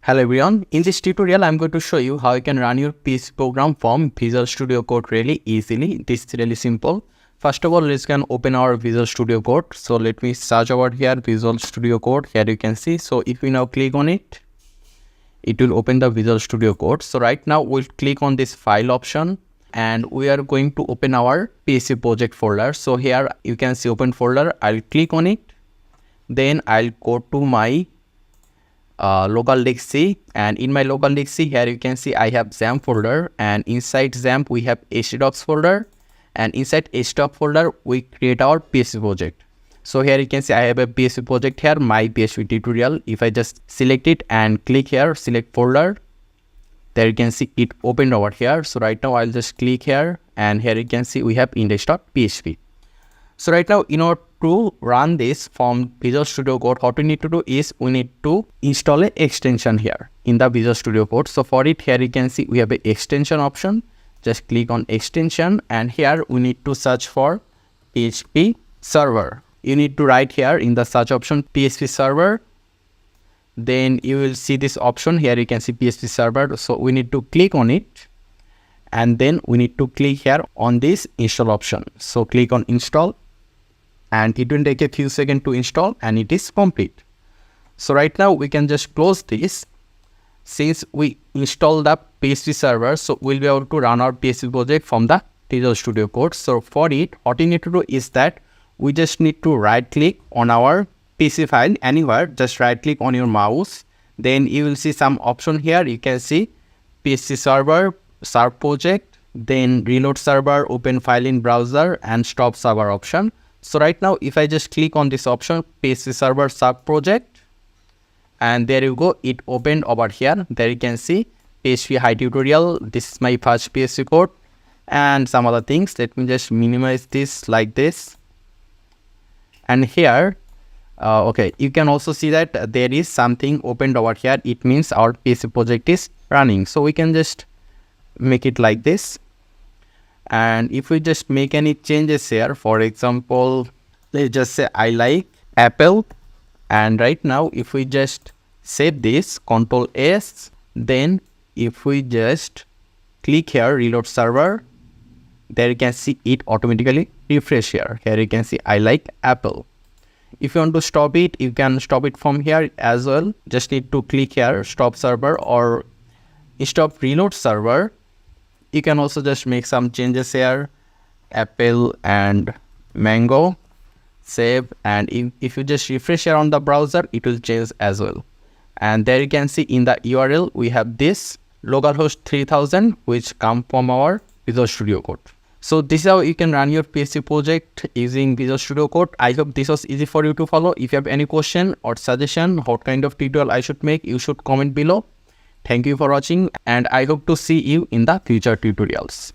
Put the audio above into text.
Hello everyone, in this tutorial I'm going to show you how you can run your PHP program from Visual Studio Code really easily. This is really simple. First of all, let's can open our Visual Studio Code. So let me search over here Visual Studio Code. Here you can see. So if we now click on it, it will open the Visual Studio Code. So right now we'll click on this file option and we are going to open our PHP project folder. So here you can see open folder. I'll click on it. Then I'll go to my local disk C, and in my local disk C here you can see I have XAMPP folder, and inside XAMPP we have htdocs folder, and inside htdoc folder we create our PHP project. So here you can see I have a PHP project here, my PHP tutorial. If I just select it and click here, select folder, there you can see it opened over here. So right now I'll just click here, and here you can see we have index.php. So right now, in order to run this from Visual Studio Code, what we need to do is we need to install an extension here in the Visual Studio Code. So for it, here you can see we have an extension option. Just click on extension, and here we need to search for PHP server. You need to write here in the search option PHP server. Then you will see this option here. You can see PHP server. So we need to click on it, and then we need to click here on this install option. So click on install, and it will take a few seconds to install, and it is complete. So right now we can just close this. Since we installed the PHP server, so we'll be able to run our PHP project from the Visual Studio Code. So for it, what you need to do is that we just need to right click on our PC file anywhere. Just right click on your mouse. Then you will see some option here. You can see PHP server, serve project, then reload server, open file in browser, and stop server option. So right now if I just click on this option PHP server sub project, and there you go, it opened over here. There you can see PHP high tutorial. This is my first PHP code and some other things. Let me just minimize this like this, and here okay, you can also see that there is something opened over here. It means our PHP project is running. So we can just make it like this, and if we just make any changes here, for example, let's just say I like Apple, and right now if we just save this, Ctrl S, then if we just click here reload server, there you can see it automatically refresh here. Here you can see I like Apple. If you want to stop it, you can stop it from here as well. Just need to click here stop server, or stop reload server. You can also just make some changes here, Apple and Mango, save, and if you just refresh here on the browser, it will change as well. And there you can see in the URL we have this localhost 3000, which come from our Visual Studio Code. So this is how you can run your PHP project using Visual Studio Code. I hope this was easy for you to follow. If you have any question or suggestion what kind of tutorial I should make, you should comment below. Thank you for watching, and I hope to see you in the future tutorials.